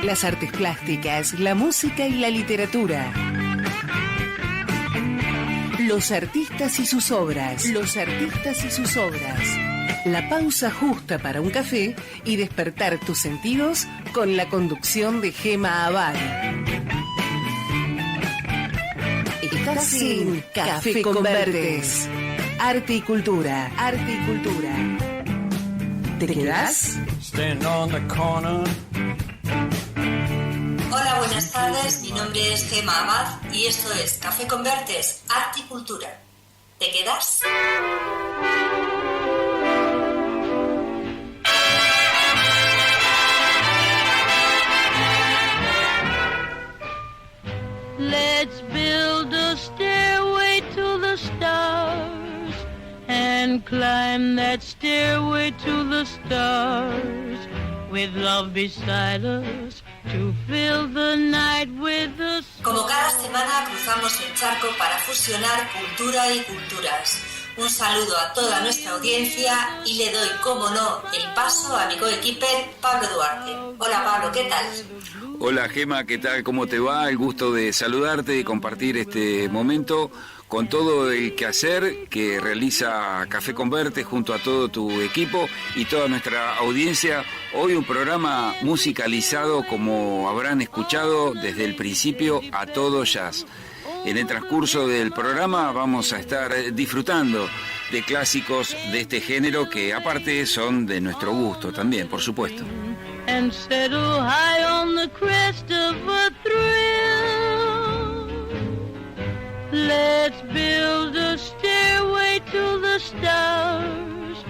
las artes plásticas, la música y la literatura. Los artistas y sus obras. Los artistas y sus obras. La pausa justa para un café y despertar tus sentidos con la conducción de Gema Abad. Estás en Café con Verdes. Arte y cultura. Arte y cultura. ¿Te quedás? Hola, buenas tardes. Mi nombre es Gema Abad y esto es Café con Verdes, Arte y Cultura. ¿Te quedas? Let's build a stairway to the stars and climb that stairway to the stars with love beside us to fill the night with the stars. Como cada semana cruzamos el charco para fusionar cultura y culturas. Un saludo a toda nuestra audiencia y le doy, como no, el paso a mi coequiper Pablo Duarte. Hola Pablo, ¿qué tal? Hola Gema, ¿qué tal? ¿Cómo te va? El gusto de saludarte y compartir este momento con todo el quehacer que realiza Café con Verdes junto a todo tu equipo y toda nuestra audiencia. Hoy un programa musicalizado, como habrán escuchado desde el principio, a todo jazz. En el transcurso del programa vamos a estar disfrutando de clásicos de este género que aparte son de nuestro gusto también, por supuesto. And settle high on the crest of a thrill. Let's build a stairway to the stars.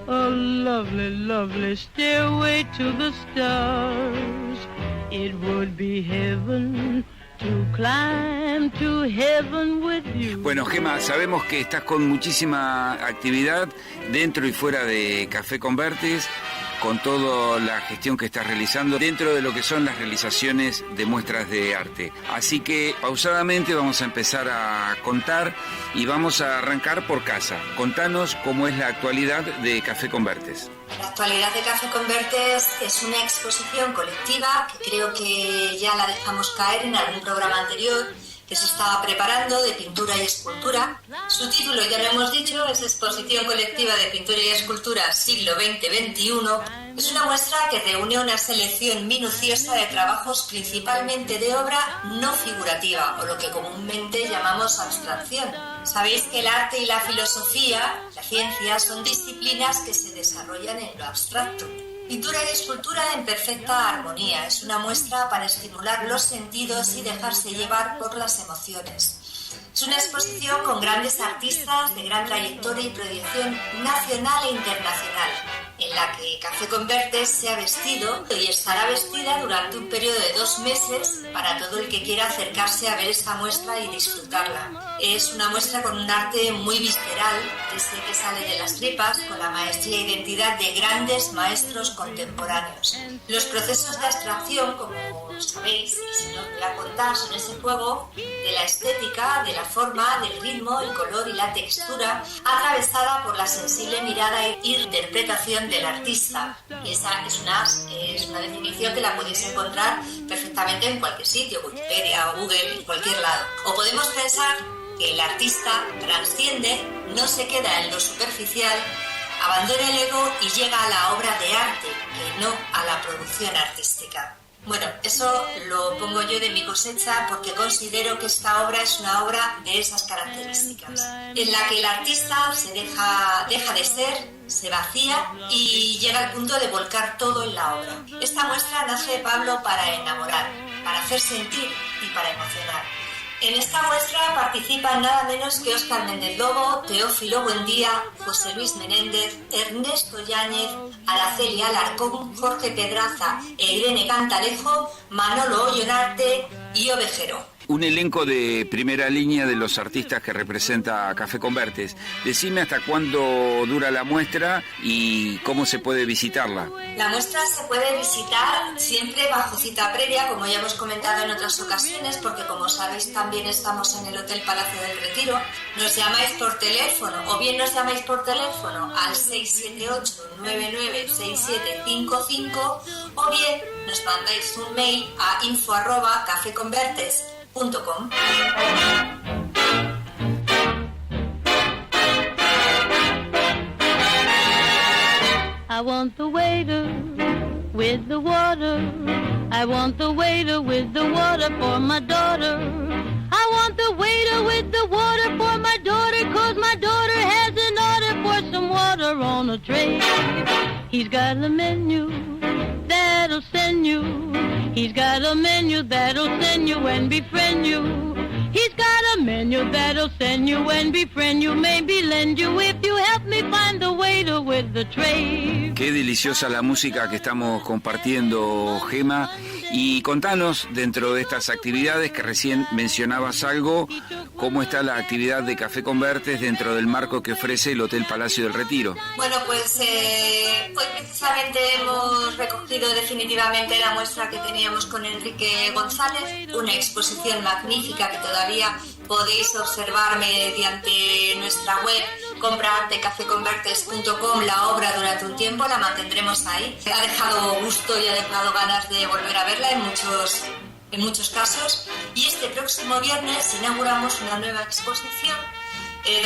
A lovely, lovely stairway to the stars. It would be heaven to climb to heaven with you. Bueno, Gema, sabemos que estás con muchísima actividad dentro y fuera de Café con Verdes, con toda la gestión que estás realizando dentro de lo que son las realizaciones de muestras de arte. Así que pausadamente vamos a empezar a contar y vamos a arrancar por casa. Contanos cómo es la actualidad de Café con Verdes. La actualidad de Café con Verdes es una exposición colectiva que creo que ya la dejamos caer en algún programa anterior, que se estaba preparando, de pintura y escultura. Su título, ya lo hemos dicho, es Exposición Colectiva de Pintura y Escultura Siglo XX-XXI. Es una muestra que reúne una selección minuciosa de trabajos principalmente de obra no figurativa, o lo que comúnmente llamamos abstracción. Sabéis que el arte y la filosofía, la ciencia, son disciplinas que se desarrollan en lo abstracto. Pintura y escultura en perfecta armonía. Es una muestra para estimular los sentidos y dejarse llevar por las emociones. Es una exposición con grandes artistas de gran trayectoria y proyección nacional e internacional, en la que Café con Verdes se ha vestido y estará vestida durante un periodo de 2 meses para todo el que quiera acercarse a ver esta muestra y disfrutarla. Es una muestra con un arte muy visceral, que sale de las tripas, con la maestría e identidad de grandes maestros contemporáneos. Los procesos de abstracción, como sabéis, y si no os voy a contar, son ese juego de la estética, de la forma, del ritmo, el color y la textura, atravesada por la sensible mirada e interpretación del artista. Y esa es una definición que la podéis encontrar perfectamente en cualquier sitio, Wikipedia o Google, en cualquier lado. O podemos pensar que el artista trasciende, no se queda en lo superficial, abandona el ego y llega a la obra de arte, que no a la producción artística. Bueno, eso lo pongo yo de mi cosecha porque considero que esta obra es una obra de esas características, en la que el artista se deja de ser, se vacía y llega al punto de volcar todo en la obra. Esta muestra nace, Pablo, para enamorar, para hacer sentir y para emocionar. En esta muestra participan nada menos que Óscar Méndez Lobo, Teófilo Buendía, José Luis Menéndez, Ernesto Yáñez, Araceli Alarcón, Jorge Pedraza e Irene Cantalejo, Manolo Ollonarte y Ovejero. Un elenco de primera línea de los artistas que representa Café con Verdes. Decime hasta cuándo dura la muestra y cómo se puede visitarla. La muestra se puede visitar siempre bajo cita previa, como ya hemos comentado en otras ocasiones, porque como sabéis también estamos en el Hotel Palacio del Retiro. Nos llamáis por teléfono, o bien nos llamáis por teléfono al 678-996755, o bien nos mandáis un mail a info@cafeconvertes.com. I want the waiter with the water. I want the waiter with the water for my daughter. I want the waiter with the water for my daughter, 'cause my daughter has an order for some water on a tray. He's got a menu that'll send you. He's got a menu that'll send you and befriend you. He's got a menu that'll send you and befriend you, maybe lend you if you help me find the waiter with the tray. Qué deliciosa la música que estamos compartiendo, Gema. Y contanos, dentro de estas actividades que recién mencionabas algo, ¿cómo está la actividad de Café Convertes dentro del marco que ofrece el Hotel Palacio del Retiro? Bueno, pues hoy precisamente hemos recogido definitivamente la muestra que teníamos con Enrique González, una exposición magnífica que todavía podéis observar mediante nuestra web compraartecafeconvertes.com la obra durante un tiempo, la mantendremos ahí. Ha dejado gusto y ha dejado ganas de volver a verla en muchos casos. Y este próximo viernes inauguramos una nueva exposición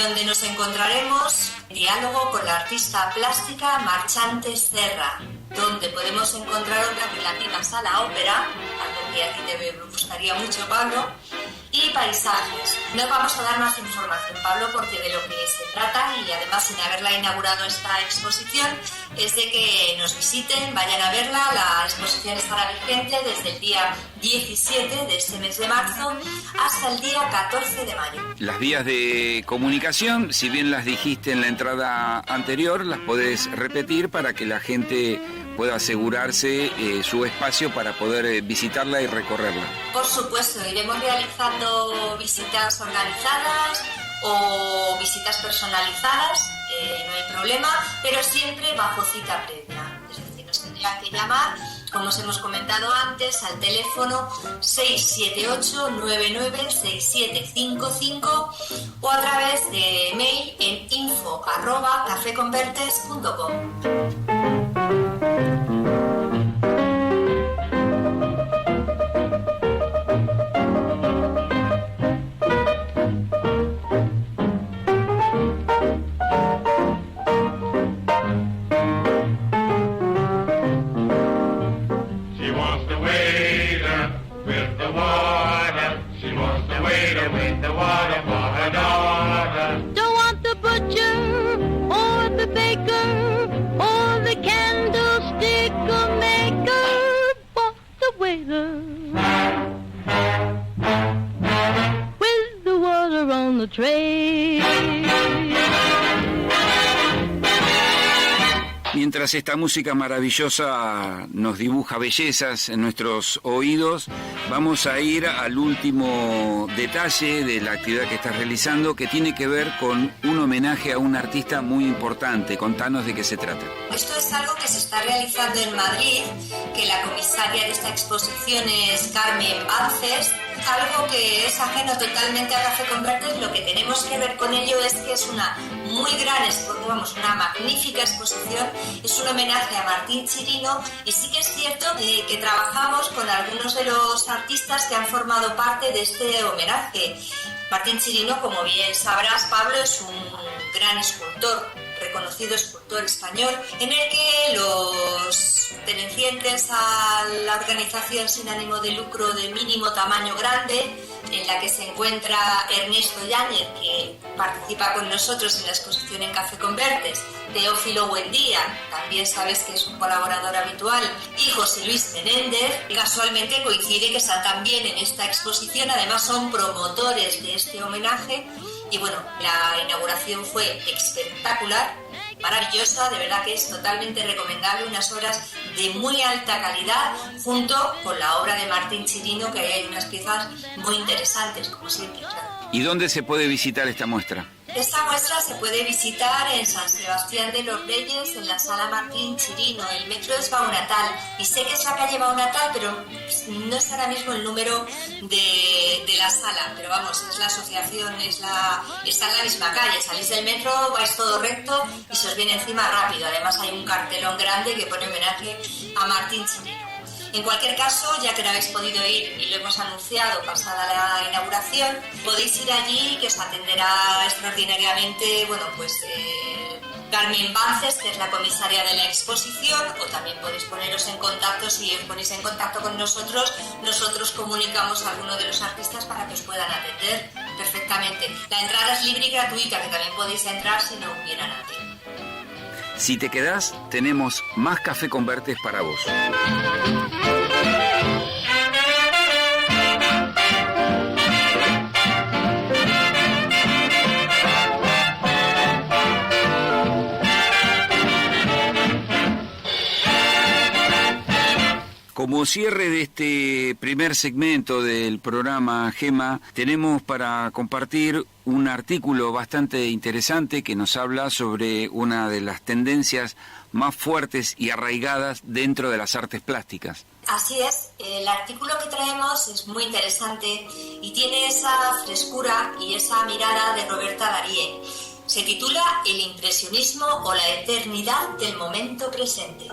donde nos encontraremos en diálogo con la artista plástica Marchantes Serra, donde podemos encontrar otras relativas a la ópera, algo que a ti te gustaría mucho, Pablo, y paisajes. No vamos a dar más información, Pablo, porque de lo que se trata, y además sin haberla inaugurado esta exposición, es de que nos visiten, vayan a verla. La exposición estará vigente desde el día 17 de este mes de marzo hasta el día 14 de mayo. Las vías de comunicación, si bien las dijiste en la entrada anterior, las podés repetir para que la gente pueda asegurarse su espacio para poder visitarla y recorrerla. Por supuesto, iremos realizando visitas organizadas o visitas personalizadas, no hay problema, pero siempre bajo cita previa. Es decir, nos tendrían que llamar, como os hemos comentado antes, al teléfono 678-996755 o a través de mail en info@cafeconvertes.com. Mientras esta música maravillosa nos dibuja bellezas en nuestros oídos, vamos a ir al último detalle de la actividad que estás realizando, que tiene que ver con un homenaje a un artista muy importante. Contanos de qué se trata. Esto es algo que se está realizando en Madrid, que la comisaria de esta exposición es Carmen Bances. Algo que es ajeno totalmente a Café Convertes. Lo que tenemos que ver con ello es que es una muy gran exposición, una magnífica exposición. Es un homenaje a Martín Chirino, y sí que es cierto que trabajamos con algunos de los artistas que han formado parte de este homenaje. Martín Chirino, como bien sabrás, Pablo, es un gran escultor, reconocido escultor español, en el que los pertenecientes a la organización sin ánimo de lucro de Mínimo Tamaño Grande, en la que se encuentra Ernesto Yáñez, que participa con nosotros en la exposición en Café Convertes, Teófilo Buendía, también sabes que es un colaborador habitual, y José Luis Menéndez, que casualmente coincide que están también en esta exposición. Además son promotores de este homenaje. Y bueno, la inauguración fue espectacular, maravillosa, de verdad que es totalmente recomendable, unas obras de muy alta calidad, junto con la obra de Martín Chirino, que hay unas piezas muy interesantes, como siempre. ¿Y dónde se puede visitar esta muestra? Esta muestra se puede visitar en San Sebastián de los Reyes, en la Sala Martín Chirino. El metro es Baunatal, y sé que es la calle Baunatal, pero no es ahora mismo el número de la sala, pero vamos, es la asociación, está en la misma calle. Salís del metro, vais todo recto y se os viene encima rápido. Además hay un cartelón grande que pone homenaje a Martín Chirino. En cualquier caso, ya que no habéis podido ir y lo hemos anunciado pasada la inauguración, podéis ir allí, que os atenderá extraordinariamente, Carmen Bances, que es la comisaria de la exposición, o también podéis poneros en contacto. Si os ponéis en contacto con nosotros comunicamos a alguno de los artistas para que os puedan atender perfectamente. La entrada es libre y gratuita, que también podéis entrar si no hubiera nadie. Si te quedás, tenemos más Café con Vertes para vos. Como cierre de este primer segmento del programa Gema, tenemos para compartir un artículo bastante interesante que nos habla sobre una de las tendencias más fuertes y arraigadas dentro de las artes plásticas. Así es, el artículo que traemos es muy interesante y tiene esa frescura y esa mirada de Roberta Daríe. Se titula El impresionismo o la eternidad del momento presente.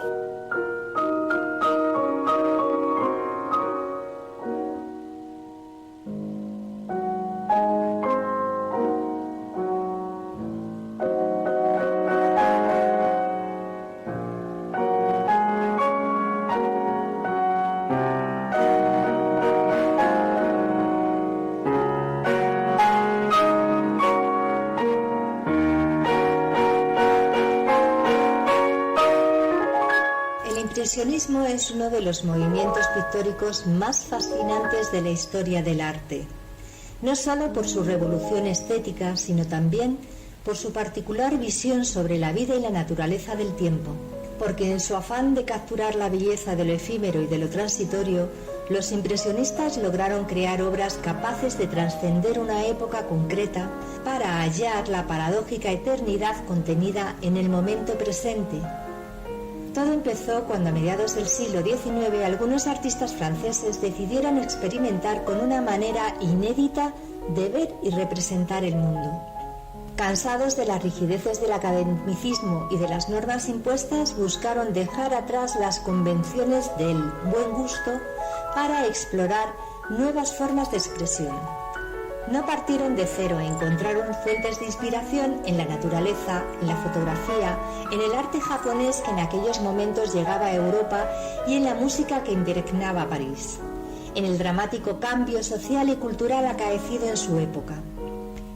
El impresionismo es uno de los movimientos pictóricos más fascinantes de la historia del arte, no solo por su revolución estética, sino también por su particular visión sobre la vida y la naturaleza del tiempo, porque en su afán de capturar la belleza de lo efímero y de lo transitorio, los impresionistas lograron crear obras capaces de trascender una época concreta para hallar la paradójica eternidad contenida en el momento presente. Todo empezó cuando a mediados del siglo XIX algunos artistas franceses decidieron experimentar con una manera inédita de ver y representar el mundo. Cansados de las rigideces del academicismo y de las normas impuestas, buscaron dejar atrás las convenciones del buen gusto para explorar nuevas formas de expresión. No partieron de cero, encontraron fuentes de inspiración en la naturaleza, en la fotografía, en el arte japonés que en aquellos momentos llegaba a Europa y en la música que impregnaba París, en el dramático cambio social y cultural acaecido en su época.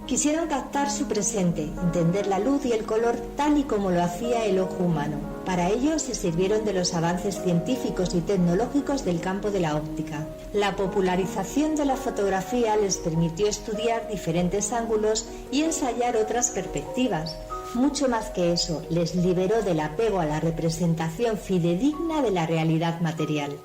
Quisieron captar su presente, entender la luz y el color tal y como lo hacía el ojo humano. Para ello se sirvieron de los avances científicos y tecnológicos del campo de la óptica. La popularización de la fotografía les permitió estudiar diferentes ángulos y ensayar otras perspectivas. Mucho más que eso, les liberó del apego a la representación fidedigna de la realidad material.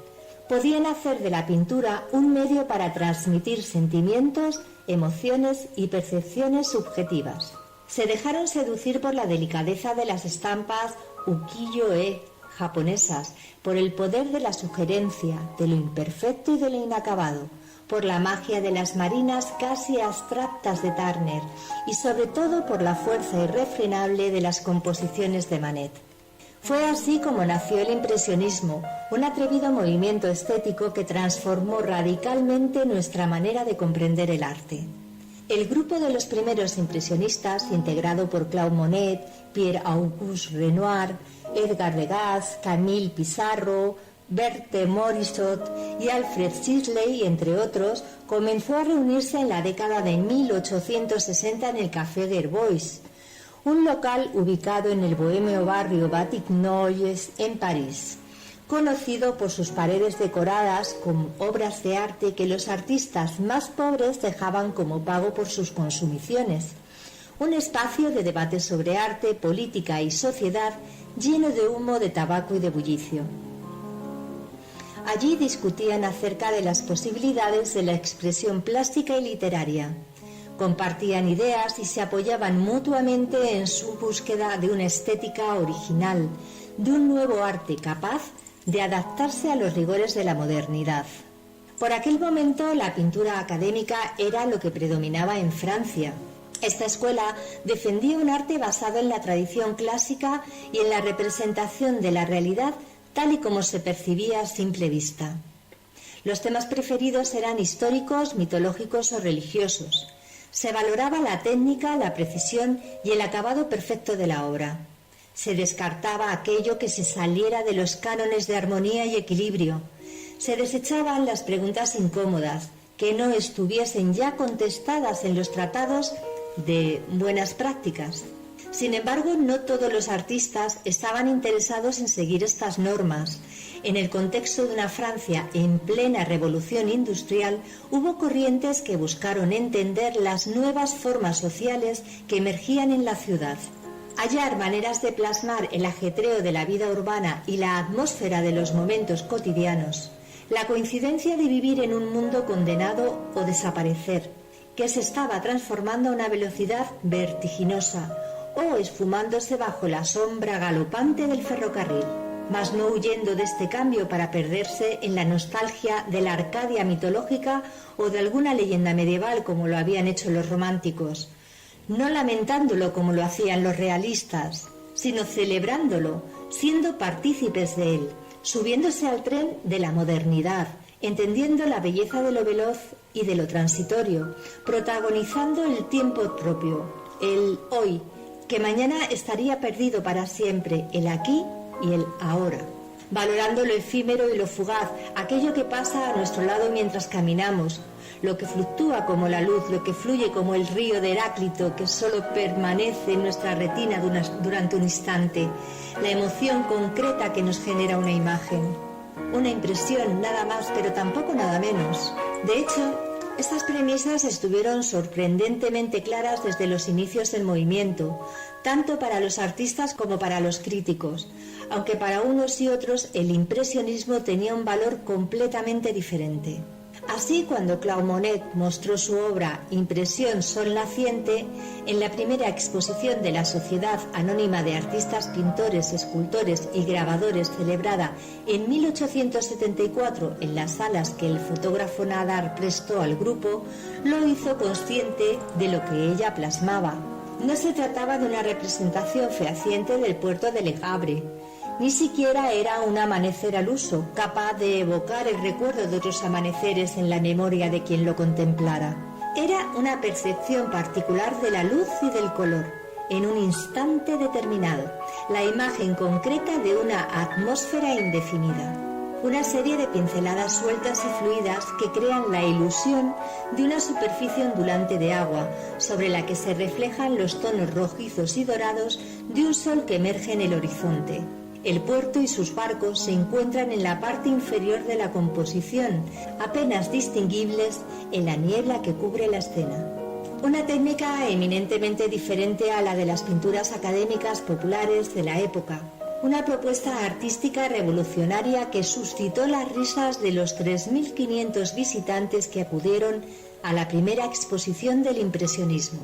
Podían hacer de la pintura un medio para transmitir sentimientos, emociones y percepciones subjetivas. Se dejaron seducir por la delicadeza de las estampas ukiyo-e japonesas, por el poder de la sugerencia, de lo imperfecto y de lo inacabado, por la magia de las marinas casi abstractas de Turner y sobre todo por la fuerza irrefrenable de las composiciones de Manet. Fue así como nació el impresionismo, un atrevido movimiento estético que transformó radicalmente nuestra manera de comprender el arte. El grupo de los primeros impresionistas, integrado por Claude Monet, Pierre-Auguste Renoir, Edgar Degas, Camille Pissarro, Berthe Morisot y Alfred Sisley, entre otros, comenzó a reunirse en la década de 1860 en el Café Gerbois, un local ubicado en el bohemio barrio Batignolles en París, conocido por sus paredes decoradas con obras de arte que los artistas más pobres dejaban como pago por sus consumiciones. Un espacio de debate sobre arte, política y sociedad lleno de humo de tabaco y de bullicio. Allí discutían acerca de las posibilidades de la expresión plástica y literaria. Compartían ideas y se apoyaban mutuamente en su búsqueda de una estética original, de un nuevo arte capaz de adaptarse a los rigores de la modernidad. Por aquel momento la pintura académica era lo que predominaba en Francia. Esta escuela defendía un arte basado en la tradición clásica y en la representación de la realidad tal y como se percibía a simple vista. Los temas preferidos eran históricos, mitológicos o religiosos. Se valoraba la técnica, la precisión y el acabado perfecto de la obra. Se descartaba aquello que se saliera de los cánones de armonía y equilibrio. Se desechaban las preguntas incómodas, que no estuviesen ya contestadas en los tratados de buenas prácticas. Sin embargo, no todos los artistas estaban interesados en seguir estas normas. En el contexto de una Francia en plena revolución industrial, hubo corrientes que buscaron entender las nuevas formas sociales que emergían en la ciudad. Hallar maneras de plasmar el ajetreo de la vida urbana y la atmósfera de los momentos cotidianos. La coincidencia de vivir en un mundo condenado o desaparecer, que se estaba transformando a una velocidad vertiginosa o esfumándose bajo la sombra galopante del ferrocarril, mas no huyendo de este cambio para perderse en la nostalgia de la Arcadia mitológica o de alguna leyenda medieval como lo habían hecho los románticos, no lamentándolo como lo hacían los realistas, sino celebrándolo, siendo partícipes de él, subiéndose al tren de la modernidad, entendiendo la belleza de lo veloz y de lo transitorio, protagonizando el tiempo propio, el hoy, que mañana estaría perdido para siempre, el aquí y el ahora, valorando lo efímero y lo fugaz, aquello que pasa a nuestro lado mientras caminamos, lo que fluctúa como la luz, lo que fluye como el río de Heráclito, que solo permanece en nuestra retina durante un instante, la emoción concreta que nos genera una imagen, una impresión, nada más, pero tampoco nada menos. De hecho, estas premisas estuvieron sorprendentemente claras desde los inicios del movimiento, tanto para los artistas como para los críticos, aunque para unos y otros el impresionismo tenía un valor completamente diferente. Así, cuando Claude Monet mostró su obra Impresión Sol Naciente en la primera exposición de la Sociedad Anónima de Artistas, Pintores, Escultores y Grabadores, celebrada en 1874 en las salas que el fotógrafo Nadar prestó al grupo, lo hizo consciente de lo que ella plasmaba. No se trataba de una representación fehaciente del puerto de Le Havre. Ni siquiera era un amanecer al uso, capaz de evocar el recuerdo de otros amaneceres en la memoria de quien lo contemplara. Era una percepción particular de la luz y del color, en un instante determinado, la imagen concreta de una atmósfera indefinida. Una serie de pinceladas sueltas y fluidas que crean la ilusión de una superficie ondulante de agua, sobre la que se reflejan los tonos rojizos y dorados de un sol que emerge en el horizonte. El puerto y sus barcos se encuentran en la parte inferior de la composición, apenas distinguibles en la niebla que cubre la escena. Una técnica eminentemente diferente a la de las pinturas académicas populares de la época. Una propuesta artística revolucionaria que suscitó las risas de los 3.500 visitantes que acudieron a la primera exposición del impresionismo.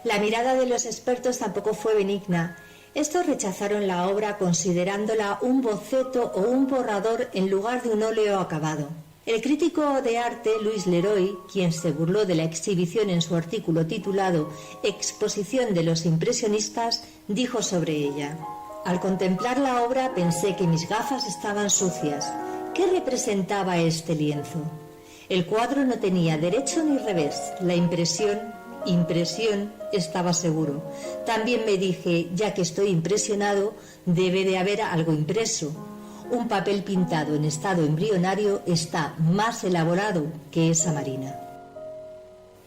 La mirada de los expertos tampoco fue benigna. Estos rechazaron la obra considerándola un boceto o un borrador en lugar de un óleo acabado. El crítico de arte Louis Leroy, quien se burló de la exhibición en su artículo titulado Exposición de los impresionistas, dijo sobre ella: al contemplar la obra pensé que mis gafas estaban sucias. ¿Qué representaba este lienzo? El cuadro no tenía derecho ni revés. La impresión estaba seguro. También me dije, ya que estoy impresionado, debe de haber algo impreso. Un papel pintado en estado embrionario está más elaborado que esa marina.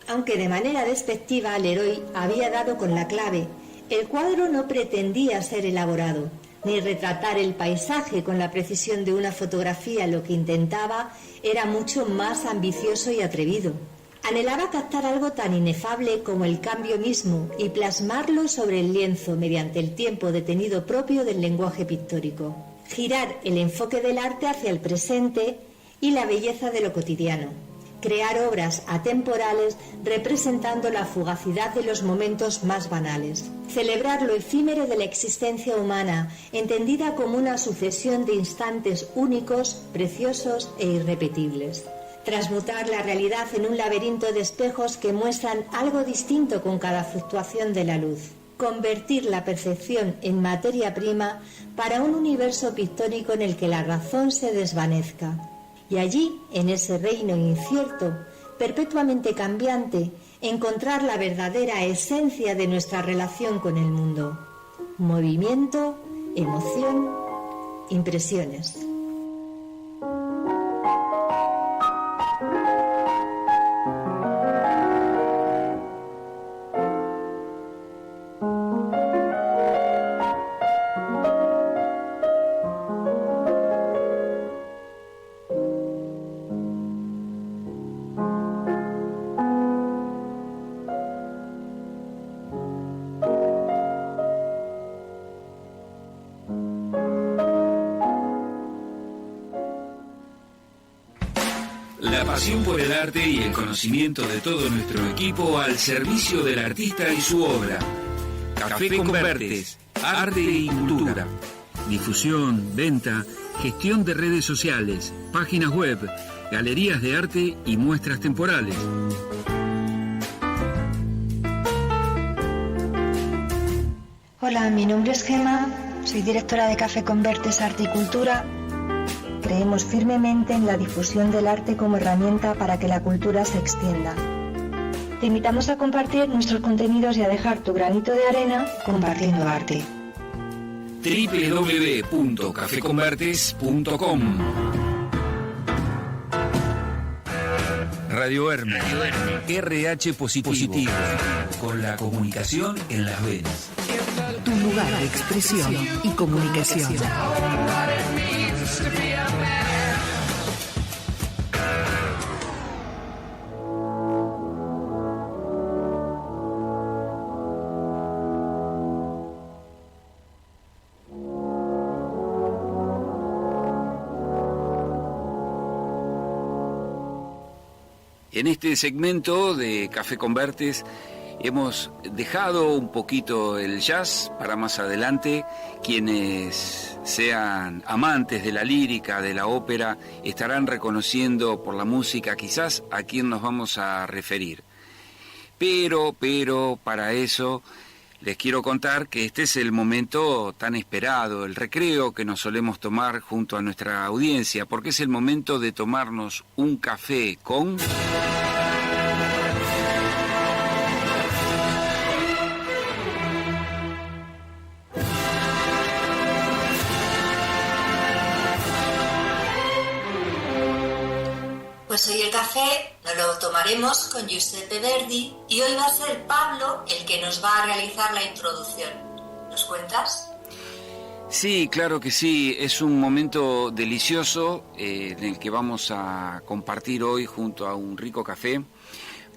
Aunque de manera despectiva, Leroy había dado con la clave. El cuadro no pretendía ser elaborado, ni retratar el paisaje con la precisión de una fotografía. Lo que intentaba era mucho más ambicioso y atrevido. Anhelaba captar algo tan inefable como el cambio mismo y plasmarlo sobre el lienzo mediante el tiempo detenido propio del lenguaje pictórico. Girar el enfoque del arte hacia el presente y la belleza de lo cotidiano. Crear obras atemporales representando la fugacidad de los momentos más banales. Celebrar lo efímero de la existencia humana, entendida como una sucesión de instantes únicos, preciosos e irrepetibles. Transmutar la realidad en un laberinto de espejos que muestran algo distinto con cada fluctuación de la luz. convertir la percepción en materia prima para un universo pictórico en el que la razón se desvanezca. Y allí, en ese reino incierto, perpetuamente cambiante, encontrar la verdadera esencia de nuestra relación con el mundo. Movimiento, emoción, impresiones. La pasión por el arte y el conocimiento de todo nuestro equipo al servicio del artista y su obra. Café Convertes, arte y cultura. Difusión, venta, gestión de redes sociales, páginas web, galerías de arte y muestras temporales. Hola, mi nombre es Gema, soy directora de Café Convertes Arte y Cultura. Creemos firmemente en la difusión del arte como herramienta para que la cultura se extienda. Te invitamos a compartir nuestros contenidos y a dejar tu granito de arena compartiendo arte. www.cafeconvertes.com Radio Hermes, RH positivo, con la comunicación en las venas. Tu lugar de expresión y comunicación. En este segmento de Café Convertes hemos dejado un poquito el jazz para más adelante. Quienes sean amantes de la lírica, de la ópera, estarán reconociendo por la música quizás a quién nos vamos a referir. Pero para eso les quiero contar que este es el momento tan esperado, el recreo que nos solemos tomar junto a nuestra audiencia, porque es el momento de tomarnos un café con... Pues hoy el café nos lo tomaremos con Giuseppe Verdi y hoy va a ser Pablo el que nos va a realizar la introducción. ¿Nos cuentas? Sí, claro que sí. Es un momento delicioso en el que vamos a compartir hoy junto a un rico café,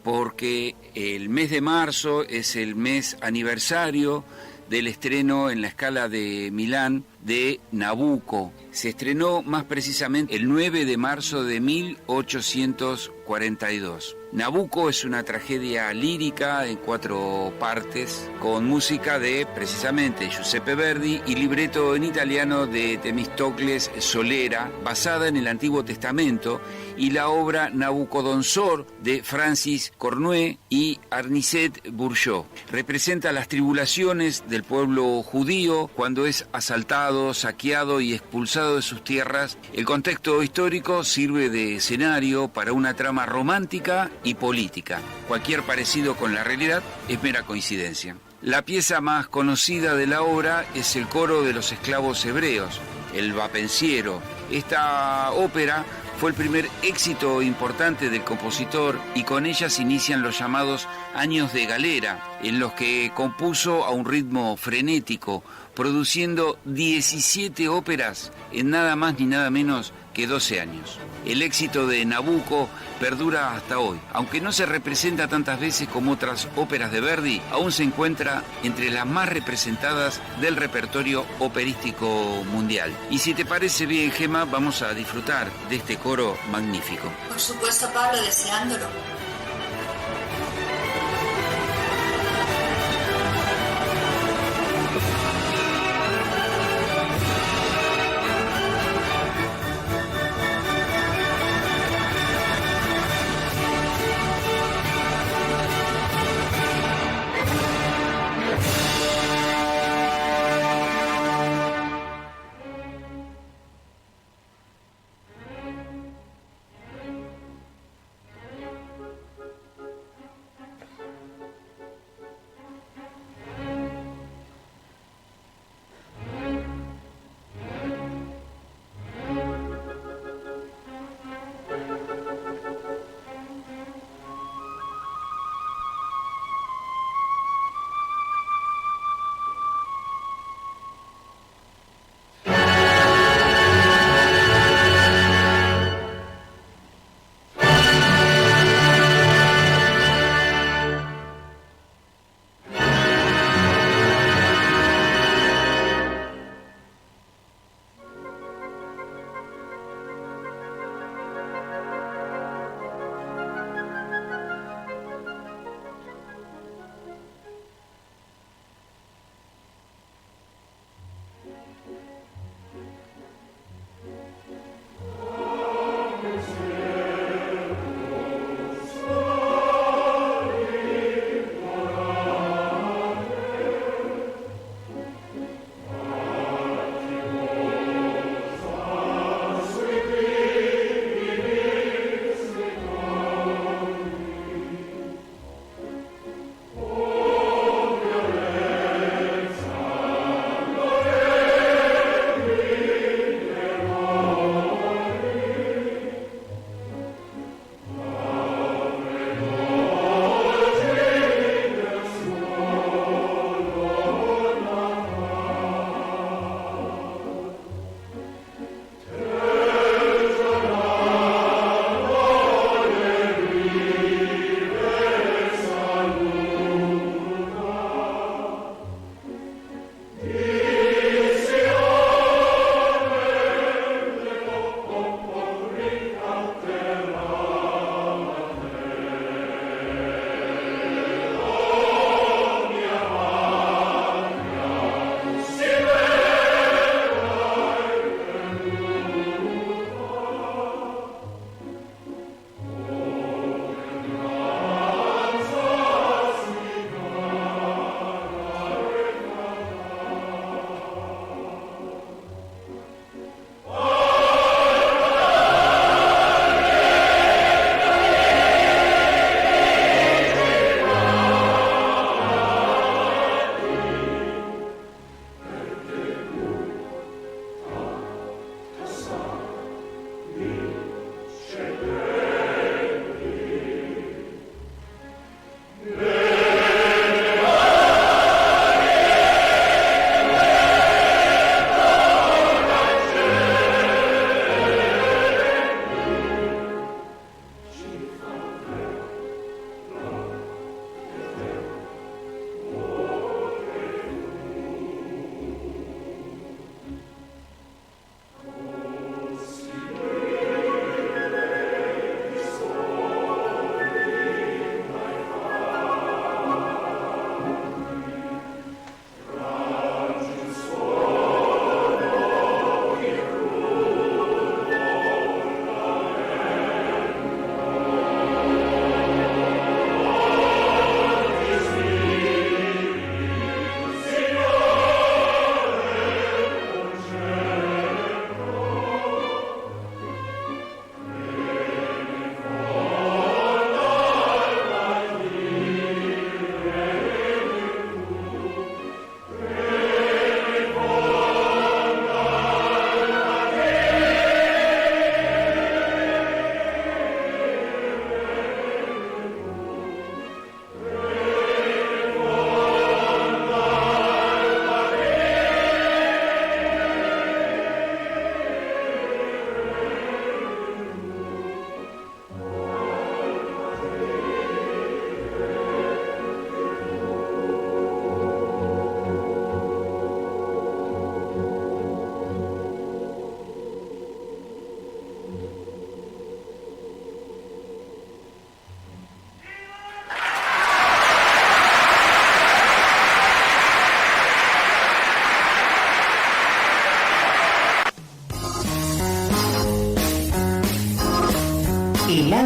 porque el mes de marzo es el mes aniversario del estreno en la Scala de Milán de Nabucco. Se estrenó más precisamente el 9 de marzo de 1842. Nabucco es una tragedia lírica en 4 partes, con música de, precisamente, Giuseppe Verdi y libreto en italiano de Temistocles Solera, basada en el Antiguo Testamento, y la obra Nabucodonosor de Francis Cornuet y Anicet Bourgeot. Representa las tribulaciones del pueblo judío cuando es asaltado, saqueado y expulsado de sus tierras. El contexto histórico sirve de escenario para una trama romántica y política. Cualquier parecido con la realidad es mera coincidencia. La pieza más conocida de la obra es el coro de los esclavos hebreos, el Va Pensiero. Esta ópera fue el primer éxito importante del compositor y con ella se inician los llamados años de galera, en los que compuso a un ritmo frenético, produciendo 17 óperas en nada más ni nada menos que 12 años. El éxito de Nabucco perdura hasta hoy. Aunque no se representa tantas veces como otras óperas de Verdi, aún se encuentra entre las más representadas del repertorio operístico mundial. Y si te parece bien, Gema, vamos a disfrutar de este coro magnífico. Por supuesto, Pablo, deseándolo.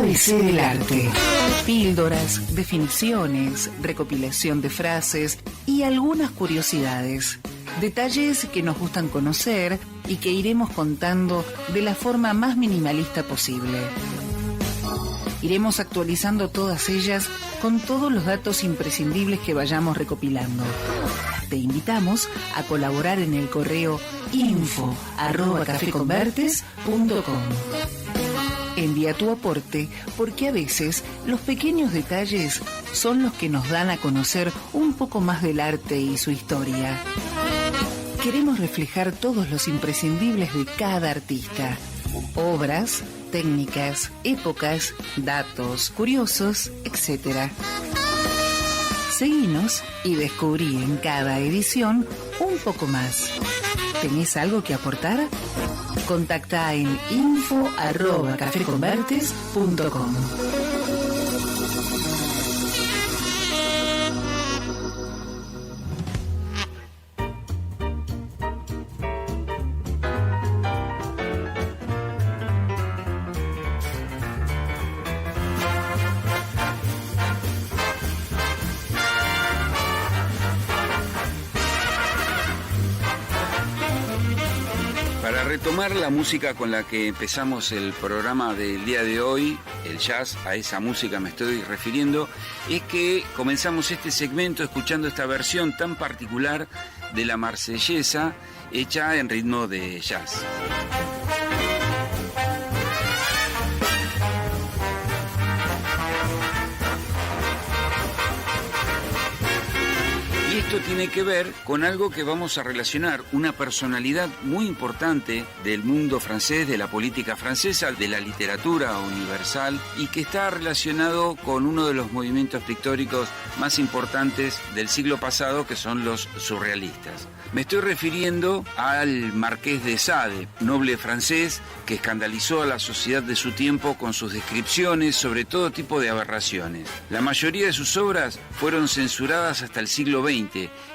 ABC del arte. Píldoras, definiciones, recopilación de frases y algunas curiosidades. Detalles que nos gustan conocer y que iremos contando de la forma más minimalista posible. Iremos actualizando todas ellas con todos los datos imprescindibles que vayamos recopilando. Te invitamos a colaborar en el correo info@cafeconvertes.com. Envía tu aporte porque a veces los pequeños detalles son los que nos dan a conocer un poco más del arte y su historia. Queremos reflejar todos los imprescindibles de cada artista. Obras, técnicas, épocas, datos, curiosos, etc. Seguinos y descubrí en cada edición un poco más. ¿Tenés algo que aportar? Contacta en info@cafeconvertes.com. Retomar la música con la que empezamos el programa del día de hoy, el jazz, a esa música me estoy refiriendo, es que comenzamos este segmento escuchando esta versión tan particular de la Marsellesa hecha en ritmo de jazz. Y esto tiene que ver con algo que vamos a relacionar, una personalidad muy importante del mundo francés, de la política francesa, de la literatura universal, y que está relacionado con uno de los movimientos pictóricos más importantes del siglo pasado, que son los surrealistas. Me estoy refiriendo al Marqués de Sade, noble francés que escandalizó a la sociedad de su tiempo con sus descripciones sobre todo tipo de aberraciones. La mayoría de sus obras fueron censuradas hasta el siglo XX,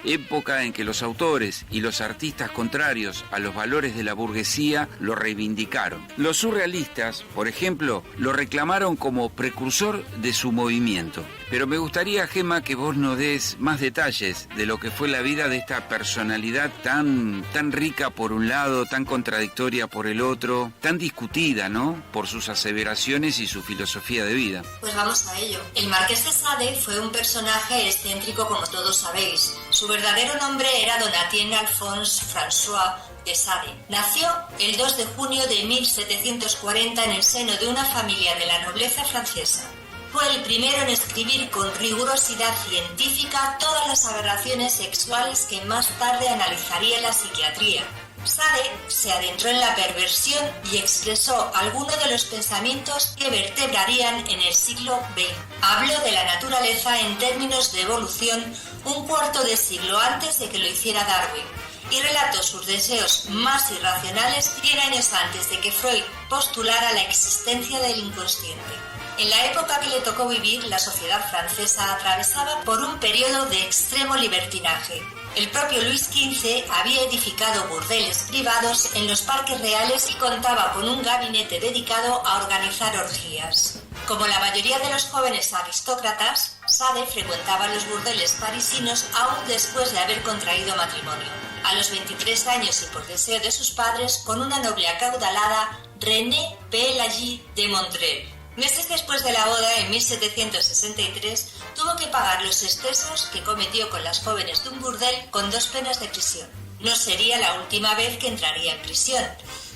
época en que los autores y los artistas contrarios a los valores de la burguesía lo reivindicaron. Los surrealistas, por ejemplo, lo reclamaron como precursor de su movimiento. Pero me gustaría, Gema, que vos nos des más detalles de lo que fue la vida de esta personalidad tan rica por un lado, tan contradictoria por el otro, tan discutida, ¿no?, por sus aseveraciones y su filosofía de vida. Pues vamos a ello. El Marqués de Sade fue un personaje excéntrico, como todos sabéis. Su verdadero nombre era Donatien Alphonse François de Sade. Nació el 2 de junio de 1740 en el seno de una familia de la nobleza francesa. Fue el primero en escribir con rigurosidad científica todas las aberraciones sexuales que más tarde analizaría la psiquiatría. Sade se adentró en la perversión y expresó algunos de los pensamientos que vertebrarían en el siglo XX. Habló de la naturaleza en términos de evolución un cuarto de siglo antes de que lo hiciera Darwin, y relató sus deseos más irracionales 100 años antes de que Freud postulara la existencia del inconsciente. En la época que le tocó vivir, la sociedad francesa atravesaba por un periodo de extremo libertinaje. El propio Luis XV había edificado burdeles privados en los parques reales y contaba con un gabinete dedicado a organizar orgías. Como la mayoría de los jóvenes aristócratas, Sade frecuentaba los burdeles parisinos aún después de haber contraído matrimonio. A los 23 años y por deseo de sus padres, con una noble acaudalada, René Pélagie de Montreuil. Meses después de la boda, en 1763, tuvo que pagar los excesos que cometió con las jóvenes de un burdel con 2 penas de prisión. No sería la última vez que entraría en prisión.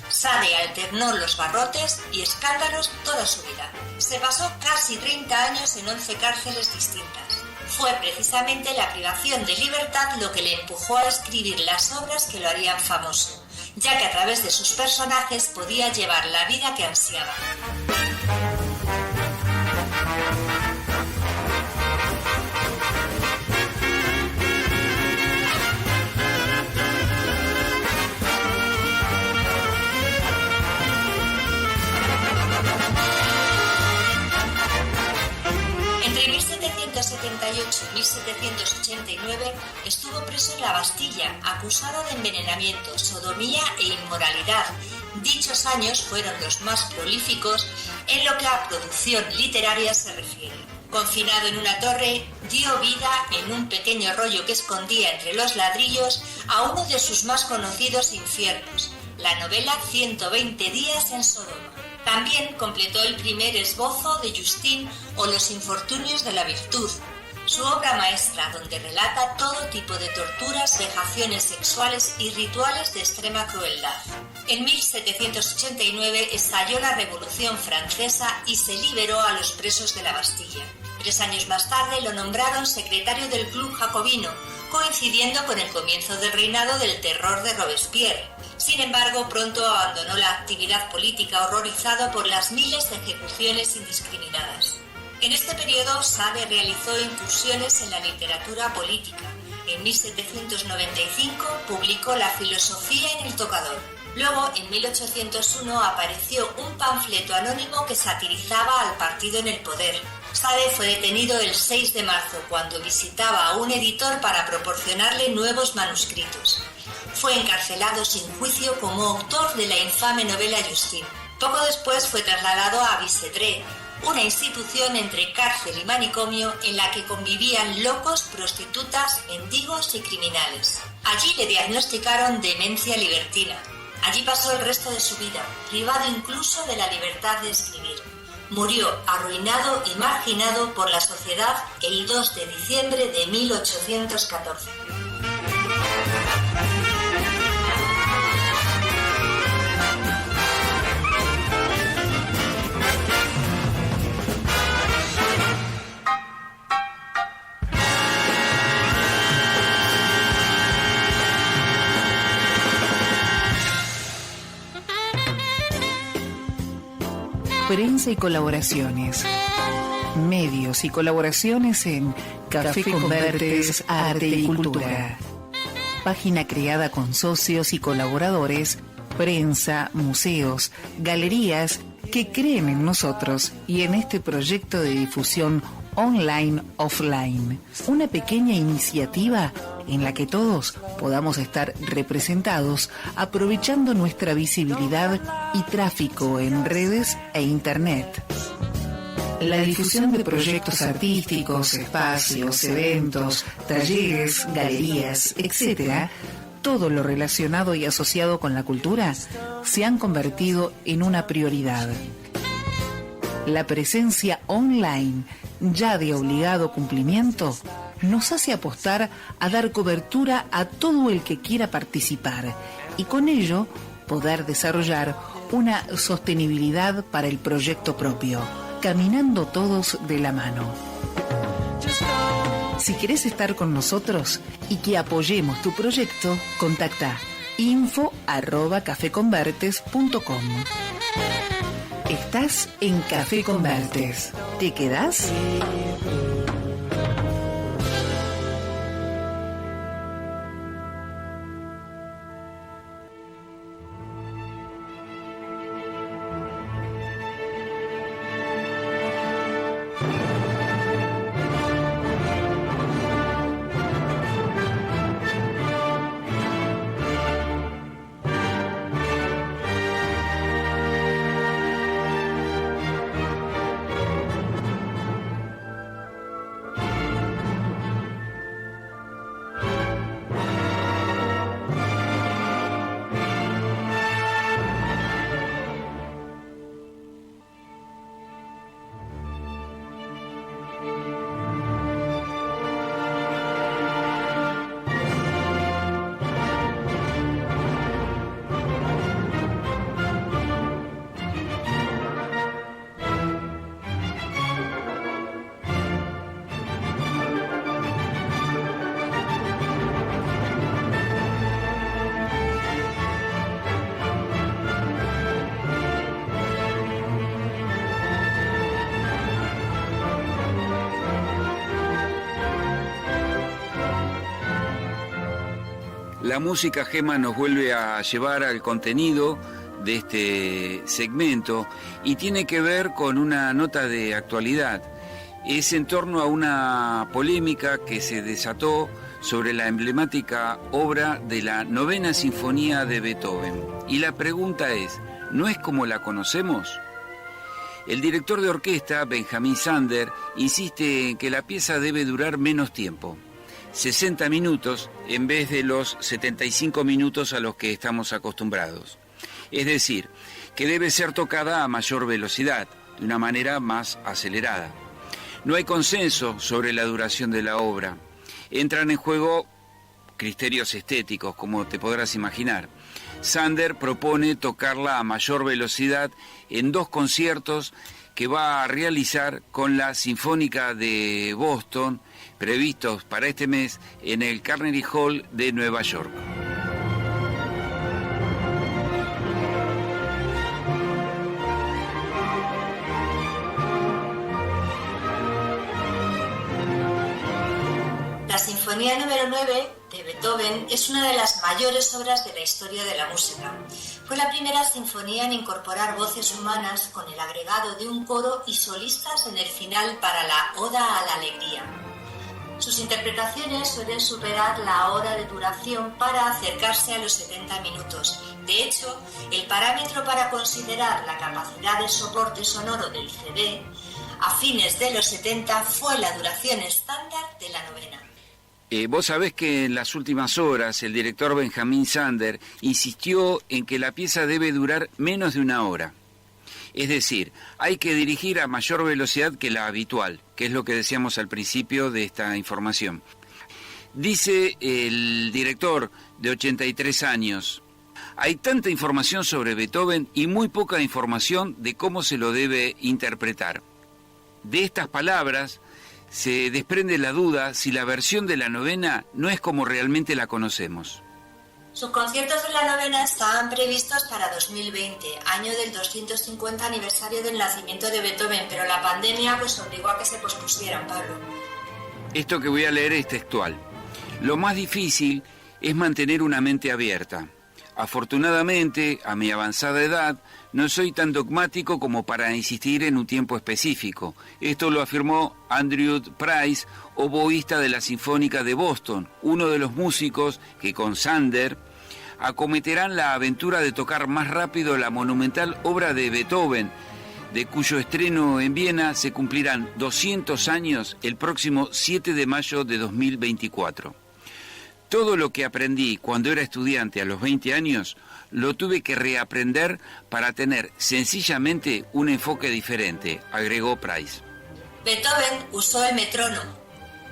Sade alternó los barrotes y escándalos toda su vida. Se pasó casi 30 años en 11 cárceles distintas. Fue precisamente la privación de libertad lo que le empujó a escribir las obras que lo harían famoso, ya que a través de sus personajes podía llevar la vida que ansiaba. Entre 1778 y 1789 estuvo preso en la Bastilla, acusado de envenenamiento, sodomía e inmoralidad. Dichos años fueron los más prolíficos en lo que a producción literaria se refiere. Confinado en una torre, dio vida en un pequeño rollo que escondía entre los ladrillos a uno de sus más conocidos infiernos, la novela 120 días en Sodoma. También completó el primer esbozo de Justine o Los infortunios de la virtud, su obra maestra donde relata todo tipo de torturas, vejaciones sexuales y rituales de extrema crueldad. En 1789 estalló la Revolución Francesa y se liberó a los presos de la Bastilla. 3 años más tarde lo nombraron secretario del Club Jacobino, coincidiendo con el comienzo del reinado del terror de Robespierre. Sin embargo, pronto abandonó la actividad política horrorizado por las miles de ejecuciones indiscriminadas. En este periodo, Sade realizó incursiones en la literatura política. En 1795 publicó La filosofía en el tocador. Luego, en 1801, apareció un panfleto anónimo que satirizaba al partido en el poder. Sade fue detenido el 6 de marzo cuando visitaba a un editor para proporcionarle nuevos manuscritos. Fue encarcelado sin juicio como autor de la infame novela Justine. Poco después fue trasladado a Bicêtre, una institución entre cárcel y manicomio en la que convivían locos, prostitutas, mendigos y criminales. Allí le diagnosticaron demencia libertina. Allí pasó el resto de su vida, privado incluso de la libertad de escribir. Murió arruinado y marginado por la sociedad el 2 de diciembre de 1814. Prensa y colaboraciones. Medios y colaboraciones en Café Convertes Arte y Cultura. Página creada con socios y colaboradores, prensa, museos, galerías que creen en nosotros y en este proyecto de difusión online-offline. Una pequeña iniciativa en la que todos podamos estar representados aprovechando nuestra visibilidad y tráfico en redes e internet. La difusión de proyectos artísticos, espacios, eventos, talleres, galerías, etc., todo lo relacionado y asociado con la cultura se han convertido en una prioridad. La presencia online, ya de obligado cumplimiento, nos hace apostar a dar cobertura a todo el que quiera participar y con ello poder desarrollar una sostenibilidad para el proyecto propio, caminando todos de la mano. Si querés estar con nosotros y que apoyemos tu proyecto, contacta info@cafeconvertes.com. Estás en Café Convertes. ¿Te quedás? La música, Gema, nos vuelve a llevar al contenido de este segmento y tiene que ver con una nota de actualidad. Es en torno a una polémica que se desató sobre la emblemática obra de la Novena Sinfonía de Beethoven. Y la pregunta es, ¿no es como la conocemos? El director de orquesta, Benjamin Zander, insiste en que la pieza debe durar menos tiempo, 60 minutos en vez de los 75 minutos a los que estamos acostumbrados. Es decir, que debe ser tocada a mayor velocidad, de una manera más acelerada. No hay consenso sobre la duración de la obra. Entran en juego criterios estéticos, como te podrás imaginar. Zander propone tocarla a mayor velocidad en 2 conciertos que va a realizar con la Sinfónica de Boston, previstos para este mes en el Carnegie Hall de Nueva York. La Sinfonía número 9 de Beethoven es una de las mayores obras de la historia de la música. Fue la primera sinfonía en incorporar voces humanas con el agregado de un coro y solistas en el final para la Oda a la Alegría. Sus interpretaciones suelen superar la hora de duración para acercarse a los 70 minutos. De hecho, el parámetro para considerar la capacidad de soporte sonoro del CD a fines de los 70 fue la duración estándar de la novena. Vos sabés que en las últimas horas el director Benjamin Zander insistió en que la pieza debe durar menos de 1 hora. Es decir, hay que dirigir a mayor velocidad que la habitual, que es lo que decíamos al principio de esta información. Dice el director de 83 años, hay tanta información sobre Beethoven y muy poca información de cómo se lo debe interpretar. De estas palabras se desprende la duda si la versión de la novena no es como realmente la conocemos. Sus conciertos de la novena estaban previstos para 2020, año del 250 aniversario del nacimiento de Beethoven, pero la pandemia obligó a que se pospusieran, Pablo. Esto que voy a leer es textual. Lo más difícil es mantener una mente abierta. Afortunadamente, a mi avanzada edad, no soy tan dogmático como para insistir en un tiempo específico. Esto lo afirmó Andrew Price, oboísta de la Sinfónica de Boston, uno de los músicos que con Zander acometerán la aventura de tocar más rápido la monumental obra de Beethoven, de cuyo estreno en Viena se cumplirán 200 años el próximo 7 de mayo de 2024. Todo lo que aprendí cuando era estudiante a los 20 años, lo tuve que reaprender para tener sencillamente un enfoque diferente, agregó Price. Beethoven usó el metrónomo,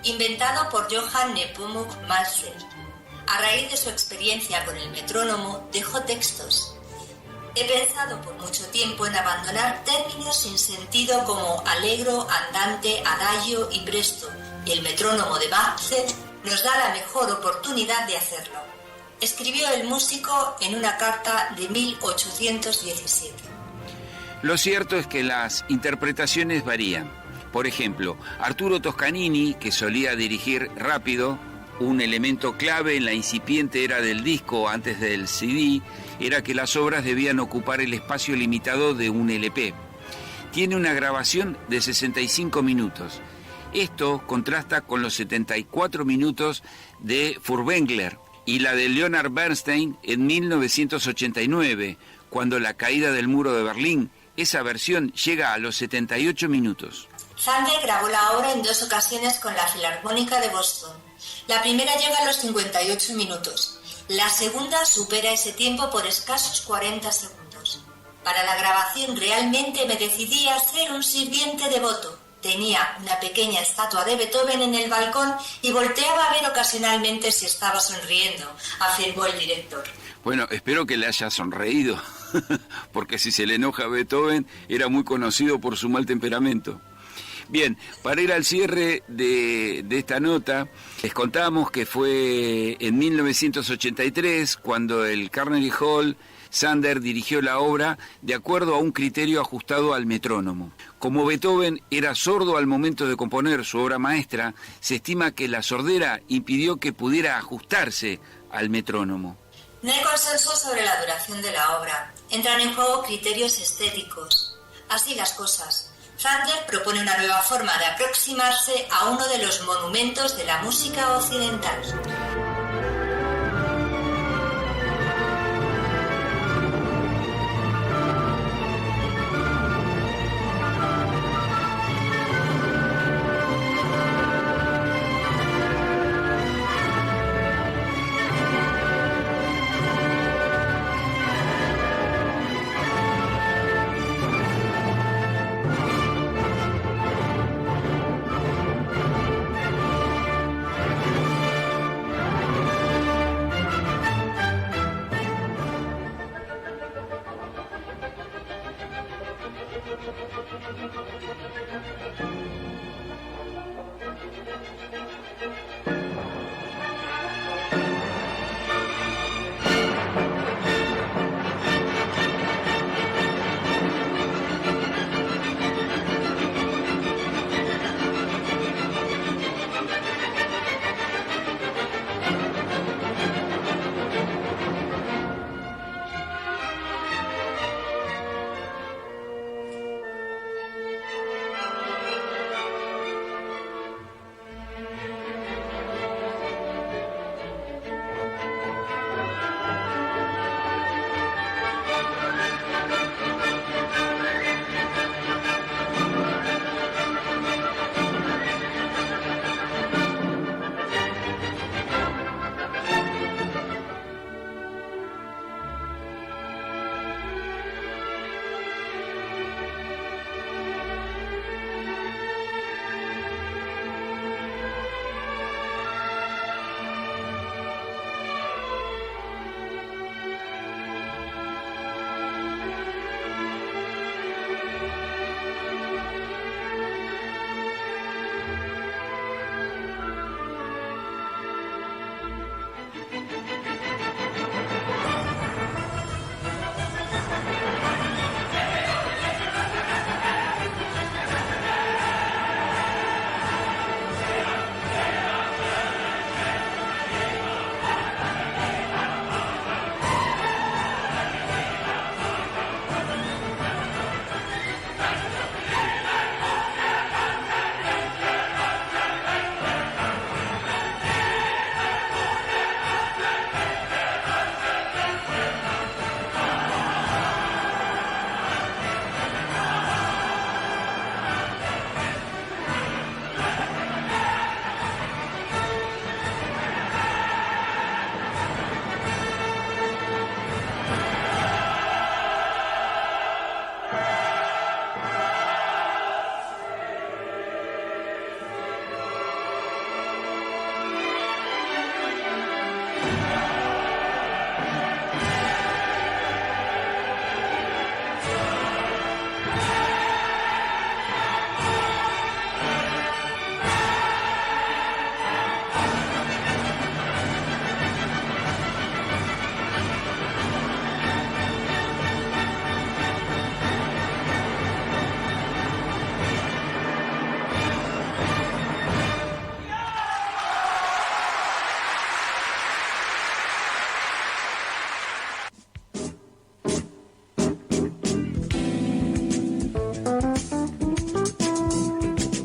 inventado por Johann Nepomuk Mahler. A raíz de su experiencia con el metrónomo, dejó textos. He pensado por mucho tiempo en abandonar términos sin sentido como allegro, andante, adagio y presto, y el metrónomo de Mahler nos da la mejor oportunidad de hacerlo. Escribió el músico en una carta de 1817. Lo cierto es que las interpretaciones varían. Por ejemplo, Arturo Toscanini, que solía dirigir rápido, un elemento clave en la incipiente era del disco antes del CD, era que las obras debían ocupar el espacio limitado de un LP. Tiene una grabación de 65 minutos. Esto contrasta con los 74 minutos de Furtwängler y la de Leonard Bernstein en 1989, cuando La caída del muro de Berlín, esa versión llega a los 78 minutos. Zander grabó la obra en 2 ocasiones con la Filarmónica de Boston. La primera llega a los 58 minutos. La segunda supera ese tiempo por escasos 40 segundos. Para la grabación realmente me decidí a ser un sirviente devoto. Tenía una pequeña estatua de Beethoven en el balcón y volteaba a ver ocasionalmente si estaba sonriendo, afirmó el director. Bueno, espero que le haya sonreído, porque si se le enoja a Beethoven, era muy conocido por su mal temperamento. Bien, para ir al cierre de esta nota, les contamos que fue en 1983 cuando el Carnegie Hall, Zander dirigió la obra de acuerdo a un criterio ajustado al metrónomo. Como Beethoven era sordo al momento de componer su obra maestra, se estima que la sordera impidió que pudiera ajustarse al metrónomo. No hay consenso sobre la duración de la obra. Entran en juego criterios estéticos. Así las cosas. Zander propone una nueva forma de aproximarse a uno de los monumentos de la música occidental.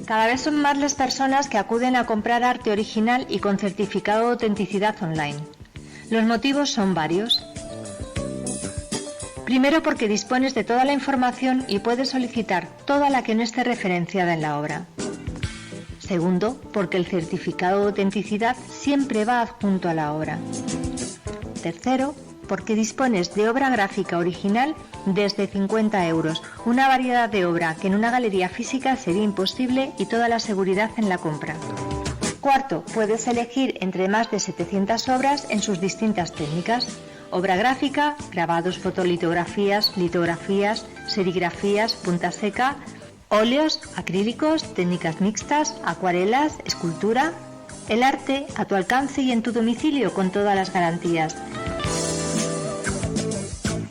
Cada vez son más las personas que acuden a comprar arte original y con certificado de autenticidad online. Los motivos son varios. Primero, porque dispones de toda la información y puedes solicitar toda la que no esté referenciada en la obra. Segundo, porque el certificado de autenticidad siempre va adjunto a la obra. Tercero, porque dispones de obra gráfica original desde 50 €, una variedad de obra que en una galería física sería imposible y toda la seguridad en la compra. Cuarto, puedes elegir entre más de 700 obras en sus distintas técnicas: obra gráfica, grabados, fotolitografías, litografías, serigrafías, punta seca, óleos, acrílicos, técnicas mixtas, acuarelas, escultura. El arte a tu alcance y en tu domicilio con todas las garantías.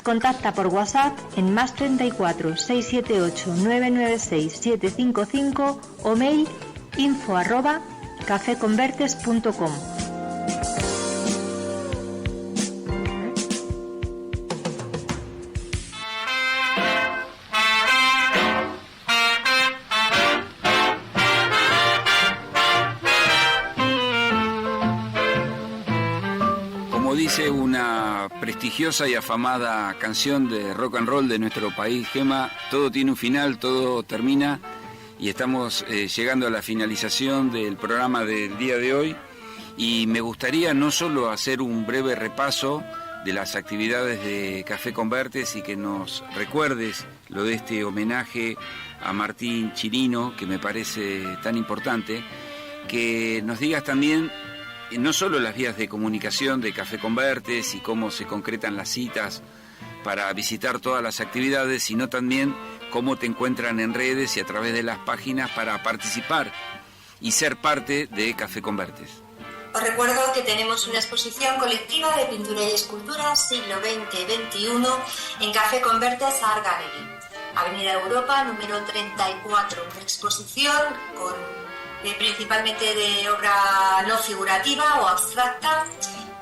Contacta por WhatsApp en +34 678 996 755 o mail info@cafeconvertes.com. Dice una prestigiosa y afamada canción de rock and roll de nuestro país, Gema: todo tiene un final, todo termina, y estamos llegando a la finalización del programa del día de hoy, y me gustaría no solo hacer un breve repaso de las actividades de Café Convertes y que nos recuerdes lo de este homenaje a Martín Chirino, que me parece tan importante, que nos digas también no solo las vías de comunicación de Café Convertes y cómo se concretan las citas para visitar todas las actividades, sino también cómo te encuentran en redes y a través de las páginas para participar y ser parte de Café Convertes. Os recuerdo que tenemos una exposición colectiva de pintura y escultura siglo XX-XXI en Café Convertes Art Gallery, Avenida Europa, número 34. Una exposición principalmente de obra no figurativa o abstracta,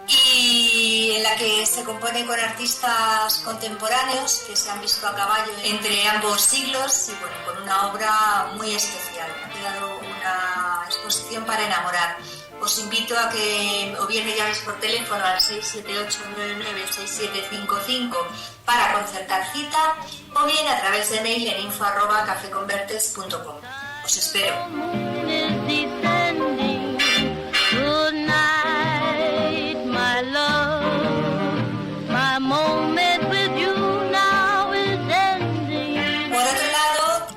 y en la que se compone con artistas contemporáneos que se han visto a caballo entre ambos siglos, y bueno, con una obra muy especial. Ha quedado una exposición para enamorar. Os invito a que o bien me llaméis por teléfono al 678-996755 para concertar cita, o bien a través de mail en info@cafeconvertes.com. Os espero.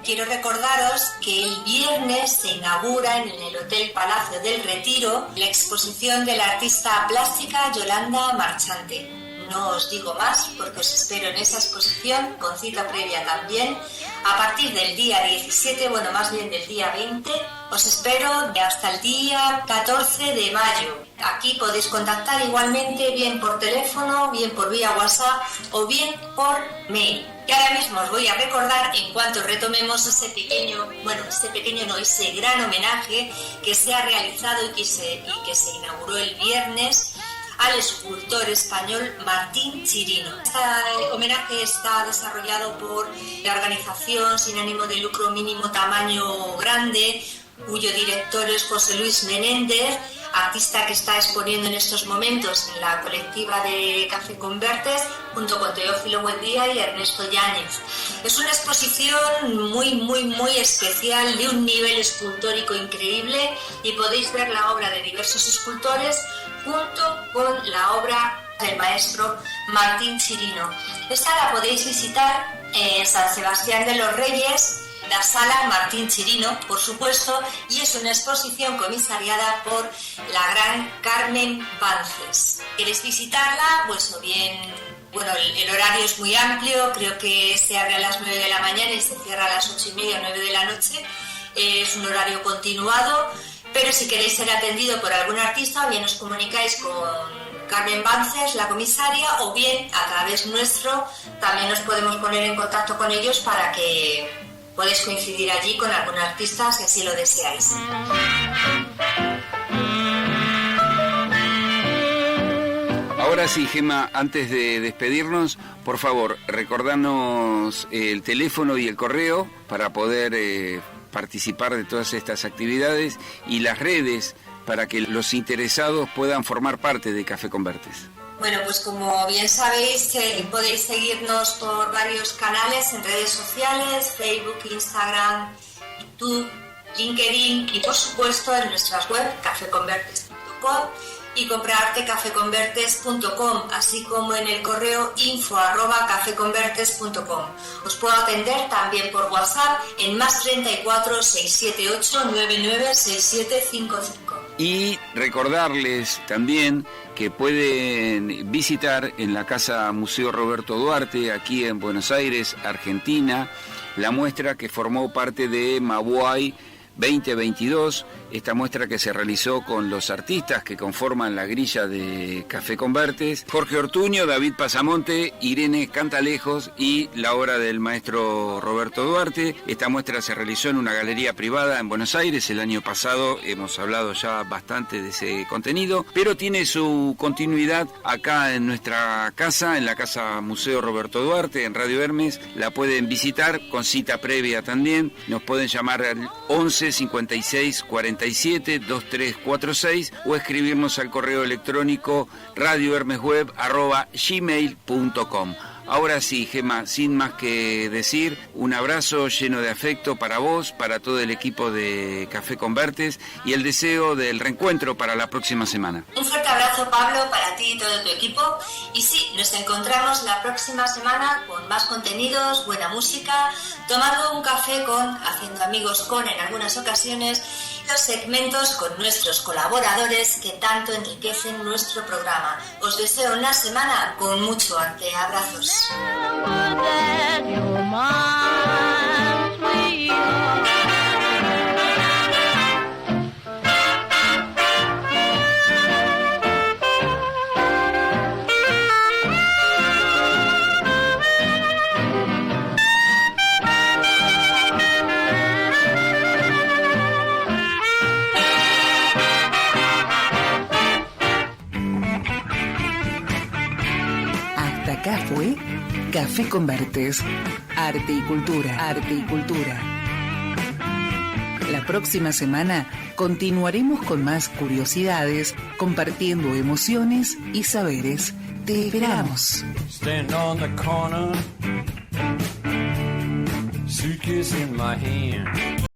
Quiero recordaros que el viernes se inaugura en el Hotel Palacio del Retiro la exposición de la artista plástica Yolanda Marchante. No os digo más porque os espero en esa exposición, con cita previa también, a partir del día 17, bueno, más bien del día 20. Os espero hasta el día 14 de mayo. Aquí podéis contactar igualmente, bien por teléfono, bien por vía WhatsApp o bien por mail. Y ahora mismo os voy a recordar, en cuanto retomemos ese gran homenaje que se ha realizado y que se inauguró el viernes al escultor español Martín Chirino. Este homenaje está desarrollado por la organización sin ánimo de lucro Mínimo Tamaño Grande, cuyo director es José Luis Menéndez, artista que está exponiendo en estos momentos en la colectiva de Café Convertes, junto con Teófilo Buendía y Ernesto Yáñez. Es una exposición muy especial, de un nivel escultórico increíble, y podéis ver la obra de diversos escultores junto con la obra del maestro Martín Chirino. Esta la podéis visitar en San Sebastián de los Reyes, la sala Martín Chirino, por supuesto, y es una exposición comisariada por la gran Carmen Bances. ¿Queréis visitarla? Pues o bien, bueno, el horario es muy amplio, creo que se abre a las 9 de la mañana y se cierra a las 8:30 o 9 de la noche. Es un horario continuado, pero si queréis ser atendido por algún artista, bien os comunicáis con Carmen Bances, la comisaria, o bien a través nuestro también nos podemos poner en contacto con ellos para que podéis coincidir allí con algún artista si así lo deseáis. Ahora sí, Gemma, antes de despedirnos, por favor, recordanos el teléfono y el correo para poder participar de todas estas actividades, y las redes para que los interesados puedan formar parte de Café Convertes. Bueno, pues como bien sabéis, podéis seguirnos por varios canales en redes sociales, Facebook, Instagram, YouTube, LinkedIn, y por supuesto en nuestras web cafeconvertes.com y comprarte.cafeconvertes.com, así como en el correo info@cafeconvertes.com. Os puedo atender también por WhatsApp en +34 678 996755. Y recordarles también que pueden visitar en la Casa Museo Roberto Duarte, aquí en Buenos Aires, Argentina, la muestra que formó parte de Mabuay 2022, esta muestra que se realizó con los artistas que conforman la grilla de Café Convertes, Jorge Ortuño, David Pasamonte, Irene Cantalejos y la obra del maestro Roberto Duarte. Esta muestra se realizó en una galería privada en Buenos Aires el año pasado, hemos hablado ya bastante de ese contenido, pero tiene su continuidad acá en nuestra casa, en la Casa Museo Roberto Duarte, en Radio Hermes. La pueden visitar con cita previa también, nos pueden llamar al 11 56 47 2346 o escribirnos al correo electrónico radiohermesweb@gmail.com. Ahora sí, Gemma, sin más que decir, un abrazo lleno de afecto para vos, para todo el equipo de Café Convertes, y el deseo del reencuentro para la próxima semana. Un fuerte abrazo, Pablo, para ti y todo tu equipo. Y sí, nos encontramos la próxima semana con más contenidos, buena música, tomando un café haciendo amigos en algunas ocasiones, los segmentos con nuestros colaboradores que tanto enriquecen nuestro programa. Os deseo una semana con mucho arte. Abrazos. Café Convertes, arte y cultura, arte y cultura. La próxima semana continuaremos con más curiosidades, compartiendo emociones y saberes. Te esperamos. Stand on the corner, suitcase in my hand.